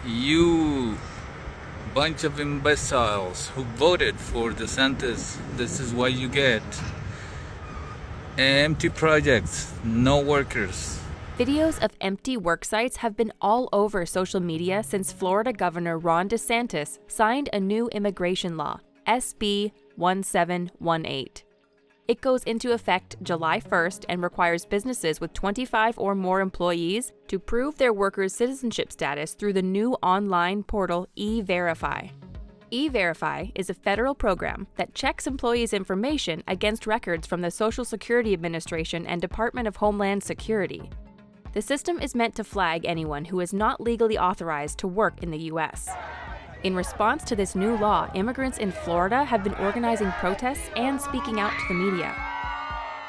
You bunch of imbeciles who voted for DeSantis, this is what you get. Empty projects, no workers. Videos of empty worksites have been all over social media since Florida Governor Ron DeSantis signed a new immigration law, SB1718. It goes into effect July 1st and requires businesses with 25 or more employees to prove their workers' citizenship status through the new online portal E-Verify. E-Verify is a federal program that checks employees' information against records from the Social Security Administration and Department of Homeland Security. The system is meant to flag anyone who is not legally authorized to work in the U.S. In response to this new law, immigrants in Florida have been organizing protests and speaking out to the media.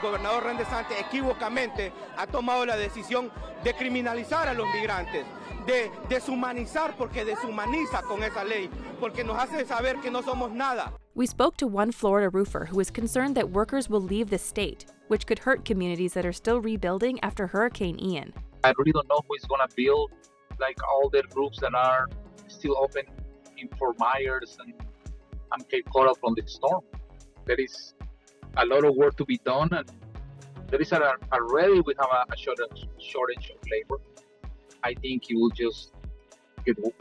Gobernador Ron DeSantis equivocamente ha tomado la decisión de criminalizar a los migrantes, de deshumanizar porque deshumaniza con esa ley, porque nos hace saber que no somos nada. We spoke to one Florida roofer who is concerned that workers will leave the state, which could hurt communities that are still rebuilding after Hurricane Ian. I really don't know who is going to build like all the roofs that are still open in Fort Myers and Cape Coral from the storm. There is a lot of work to be done, and there is already we have a shortage of labor. I think it will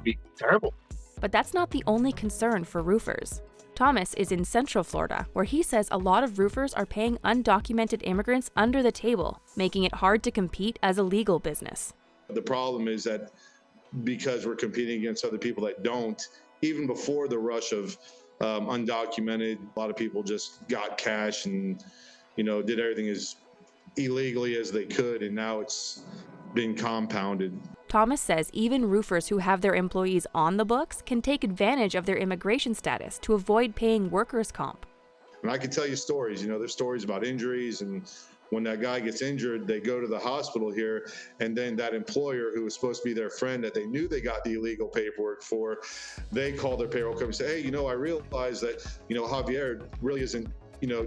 be terrible. But that's not the only concern for roofers. Thomas is in Central Florida, where he says a lot of roofers are paying undocumented immigrants under the table, making it hard to compete as a legal business. The problem is that because we're competing against other people that don't, even before the rush of undocumented, a lot of people just got cash and, did everything as illegally as they could, and now it's been compounded. Thomas says even roofers who have their employees on the books can take advantage of their immigration status to avoid paying workers' comp. And I can tell you stories, there's stories about injuries, and when that guy gets injured, they go to the hospital here, and then that employer who was supposed to be their friend that they knew they got the illegal paperwork for, they call their payroll company and say, hey, I realized that, Javier really isn't,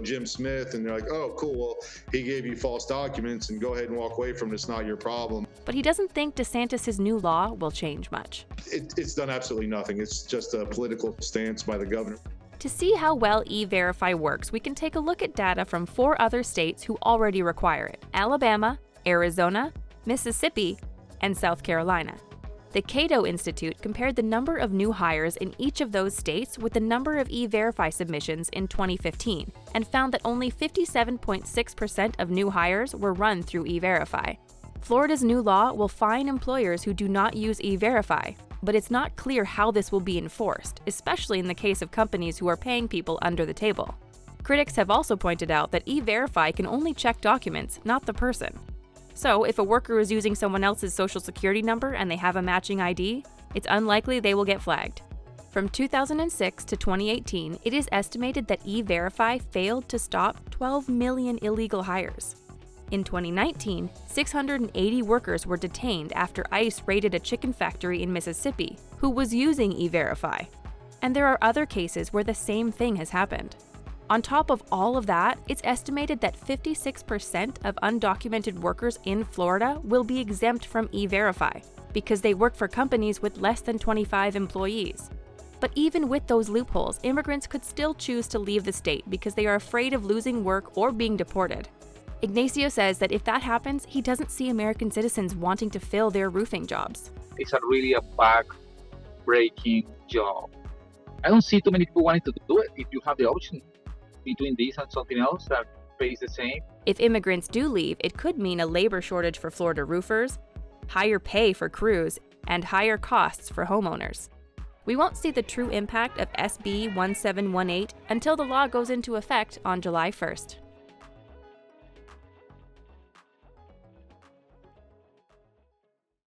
Jim Smith, and they're like, oh, cool, well, he gave you false documents, and go ahead and walk away from it. It's not your problem. But he doesn't think DeSantis' new law will change much. It's done absolutely nothing. It's just a political stance by the governor. To see how well E-Verify works, we can take a look at data from 4 other states who already require it: Alabama, Arizona, Mississippi, and South Carolina. The Cato Institute compared the number of new hires in each of those states with the number of E-Verify submissions in 2015 and found that only 57.6% of new hires were run through E-Verify. Florida's new law will fine employers who do not use E-Verify, but it's not clear how this will be enforced, especially in the case of companies who are paying people under the table. Critics have also pointed out that E-Verify can only check documents, not the person. So, if a worker is using someone else's social security number and they have a matching ID, it's unlikely they will get flagged. From 2006 to 2018, it is estimated that E-Verify failed to stop 12 million illegal hires. In 2019, 680 workers were detained after ICE raided a chicken factory in Mississippi who was using E-Verify. And there are other cases where the same thing has happened. On top of all of that, it's estimated that 56% of undocumented workers in Florida will be exempt from E-Verify because they work for companies with less than 25 employees. But even with those loopholes, immigrants could still choose to leave the state because they are afraid of losing work or being deported. Ignacio says that if that happens, he doesn't see American citizens wanting to fill their roofing jobs. It's really a back-breaking job. I don't see too many people wanting to do it if you have the option between this and something else that pays the same. If immigrants do leave, it could mean a labor shortage for Florida roofers, higher pay for crews, and higher costs for homeowners. We won't see the true impact of SB 1718 until the law goes into effect on July 1st.